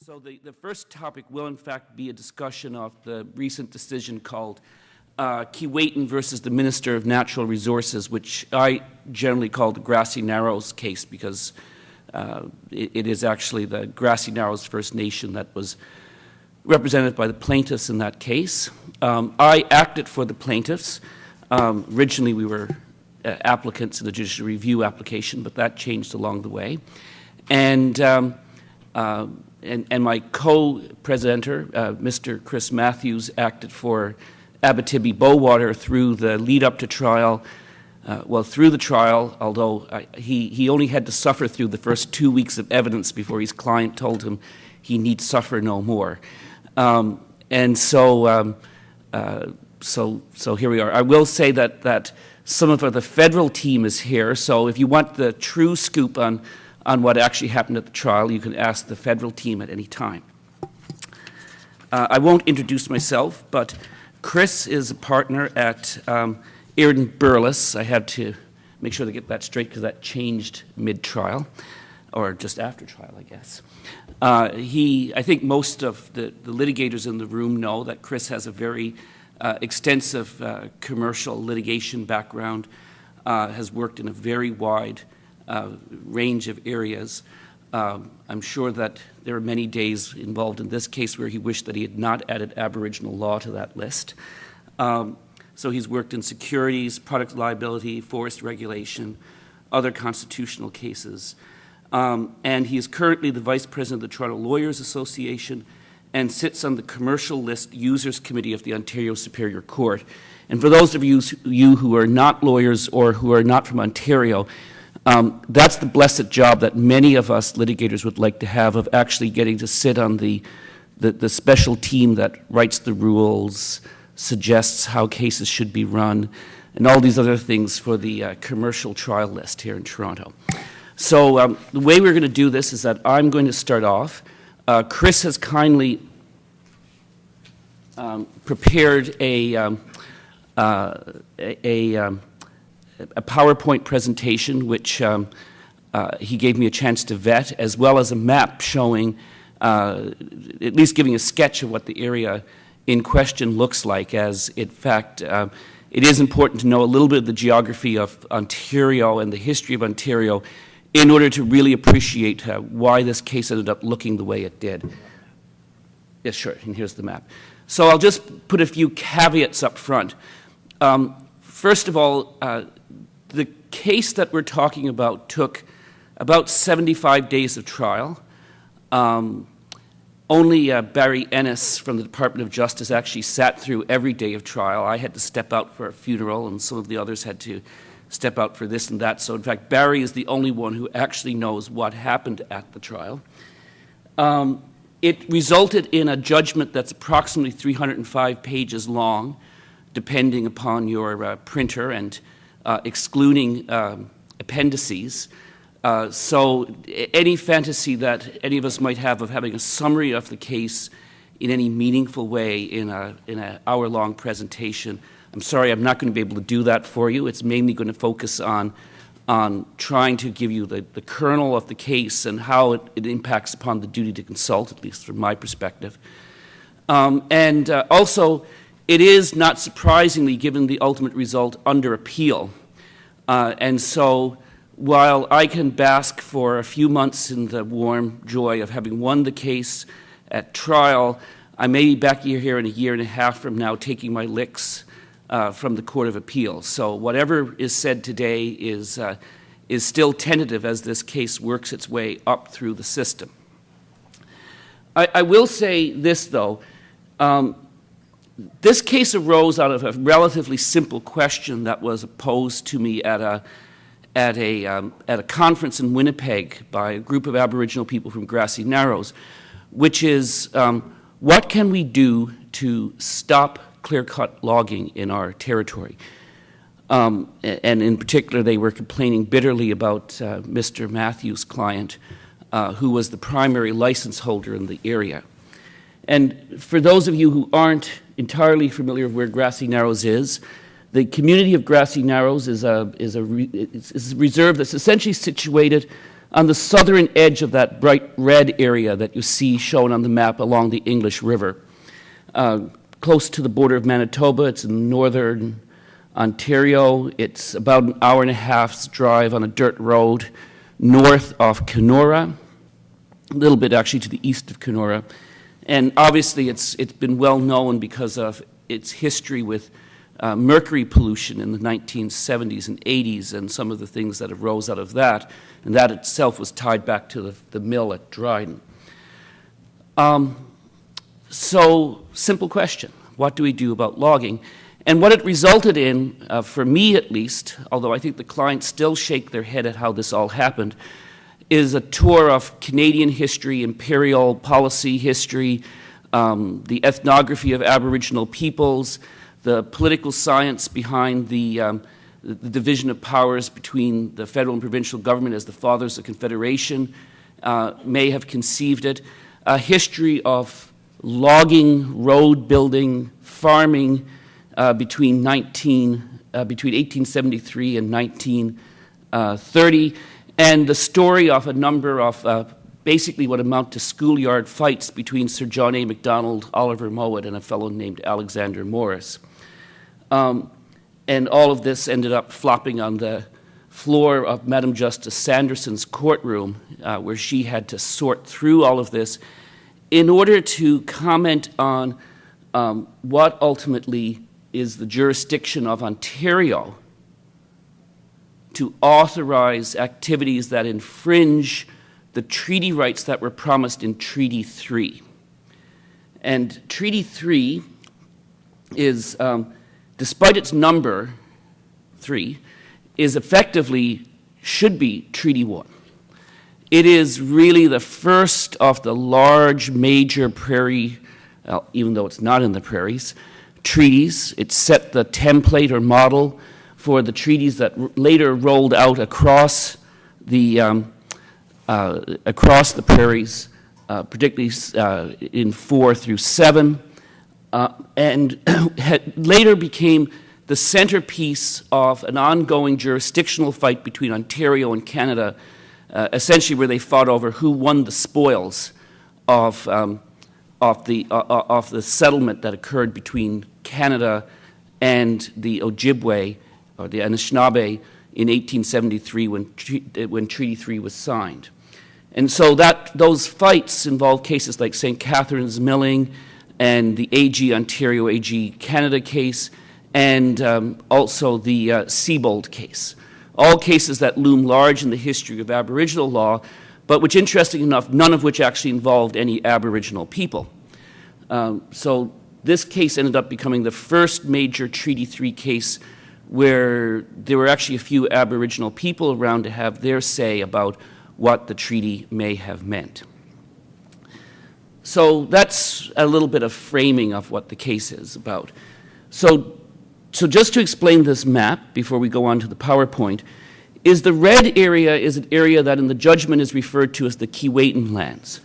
So the first topic will, in fact, be a discussion of the recent decision called Keewatin versus the Minister of Natural Resources, which I generally call the Grassy Narrows case because it is actually the Grassy Narrows First Nation that was represented by the plaintiffs in that case. I acted for the plaintiffs. Originally, we were applicants in the judicial review application, but that changed along the way. And my co-presenter, Mr. Chris Matthews, acted for Abitibi-Bowater through the lead-up to trial. Through the trial, although he only had to suffer through the first 2 weeks of evidence before his client told him he need suffer no more. So here we are. I will say that some of the federal team is here, so if you want the true scoop on what actually happened at the trial, you can ask the federal team at any time. I won't introduce myself, but Chris is a partner at Erin Burles. I had to make sure to get that straight because that changed mid-trial, or just after trial, I guess. I think most of the litigators in the room know that Chris has a very extensive commercial litigation background, has worked in a very wide range of areas. I'm sure that there are many days involved in this case where he wished that he had not added Aboriginal law to that list. So he's worked in securities, product liability, forest regulation, other constitutional cases. And he is currently the Vice President of the Toronto Lawyers Association and sits on the Commercial List Users Committee of the Ontario Superior Court. And for those of you who are not lawyers or who are not from Ontario, that's the blessed job that many of us litigators would like to have, of actually getting to sit on the special team that writes the rules, suggests how cases should be run, and all these other things for the commercial trial list here in Toronto. So the way we're going to do this is that I'm going to start off. Chris has kindly prepared a PowerPoint presentation, which he gave me a chance to vet, as well as a map showing, at least giving a sketch of what the area in question looks like, as in fact, it is important to know a little bit of the geography of Ontario and the history of Ontario in order to really appreciate why this case ended up looking the way it did. Yes, sure, and here's the map. So I'll just put a few caveats up front. First of all, the case that we're talking about took about 75 days of trial. Only Barry Ennis from the Department of Justice actually sat through every day of trial. I had to step out for a funeral, and some of the others had to step out for this and that. So in fact, Barry is the only one who actually knows what happened at the trial. It resulted in a judgment that's approximately 305 pages long, depending upon your printer, and excluding appendices. So any fantasy that any of us might have of having a summary of the case in any meaningful way in an hour-long presentation, I'm sorry, I'm not going to be able to do that for you. It's mainly going to focus on trying to give you the kernel of the case and how it impacts upon the duty to consult, at least from my perspective. Also, it is not surprisingly given the ultimate result under appeal. And so while I can bask for a few months in the warm joy of having won the case at trial, I may be back here in a year and a half from now taking my licks from the Court of Appeal. So whatever is said today is still tentative as this case works its way up through the system. I will say this, though. This case arose out of a relatively simple question that was posed to me at a conference in Winnipeg by a group of Aboriginal people from Grassy Narrows, which is, what can we do to stop clear-cut logging in our territory? And in particular, they were complaining bitterly about Mr. Matthews' client, who was the primary license holder in the area. And for those of you who aren't entirely familiar with where Grassy Narrows is, the community of Grassy Narrows is a reserve that's essentially situated on the southern edge of that bright red area that you see shown on the map along the English River. Close to the border of Manitoba, it's in northern Ontario. It's about an hour and a half's drive on a dirt road north of Kenora, a little bit actually to the east of Kenora. And obviously it's been well known because of its history with mercury pollution in the 1970s and 80s and some of the things that arose out of that. And that itself was tied back to the mill at Dryden. So, simple question. What do we do about logging? And what it resulted in, for me at least, although I think the clients still shake their head at how this all happened, is a tour of Canadian history, imperial policy history, the ethnography of Aboriginal peoples, the political science behind the division of powers between the federal and provincial government as the fathers of Confederation may have conceived it, a history of logging, road building, farming between 1873 and 1930, and the story of a number of basically what amount to schoolyard fights between Sir John A. Macdonald, Oliver Mowat, and a fellow named Alexander Morris. And all of this ended up flopping on the floor of Madam Justice Sanderson's courtroom, where she had to sort through all of this in order to comment on what ultimately is the jurisdiction of Ontario to authorize activities that infringe the treaty rights that were promised in Treaty 3. And Treaty 3 is, despite its number, 3, is effectively, should be Treaty 1. It is really the first of the large major prairie, even though it's not in the prairies, treaties. It set the template or model for the treaties that later rolled out across the prairies, particularly in 4 through 7, and later became the centerpiece of an ongoing jurisdictional fight between Ontario and Canada, essentially where they fought over who won the spoils of the settlement that occurred between Canada and the Ojibwe, or the Anishinaabe, in 1873 when Treaty 3 was signed. And so those fights involved cases like St. Catharines Milling and the AG Ontario, AG Canada case, and also the Siebold case. All cases that loom large in the history of Aboriginal law, but which, interesting enough, none of which actually involved any Aboriginal people. So this case ended up becoming the first major Treaty 3 case where there were actually a few Aboriginal people around to have their say about what the treaty may have meant. So that's a little bit of framing of what the case is about. So just to explain this map before we go on to the PowerPoint, is the red area is an area that in the judgment is referred to as the Keewatin lands.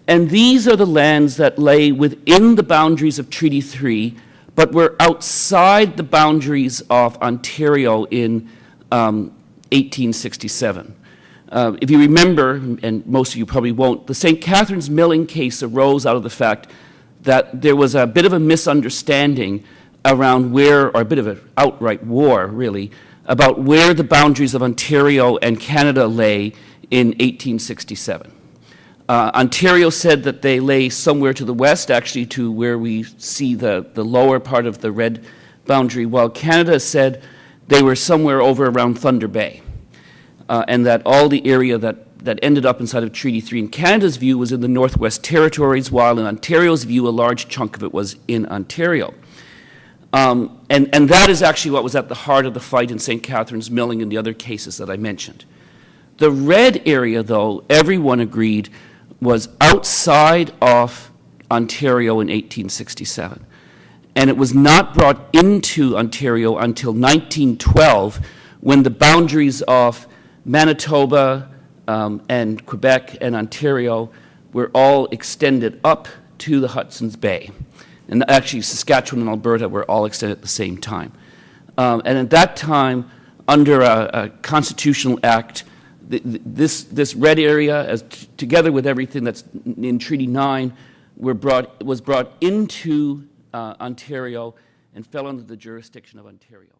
And these are the lands that lay within the boundaries of Treaty 3, but were outside the boundaries of Ontario in 1867. If you remember, and most of you probably won't, the St. Catharines Milling case arose out of the fact that there was a bit of a misunderstanding around where, or a bit of an outright war, really, about where the boundaries of Ontario and Canada lay in 1867. Ontario said that they lay somewhere to the west, actually to where we see the lower part of the red boundary, while Canada said they were somewhere over around Thunder Bay, and that all the area that ended up inside of Treaty 3 in Canada's view was in the Northwest Territories, while in Ontario's view a large chunk of it was in Ontario. And that is actually what was at the heart of the fight in St. Catharines Milling and the other cases that I mentioned. The red area, though, everyone agreed was outside of Ontario in 1867. And it was not brought into Ontario until 1912, when the boundaries of Manitoba and Quebec and Ontario were all extended up to the Hudson's Bay. And actually, Saskatchewan and Alberta were all extended at the same time. And at that time, under a constitutional act, this red area, together with everything that's in Treaty 9, was brought into Ontario and fell under the jurisdiction of Ontario.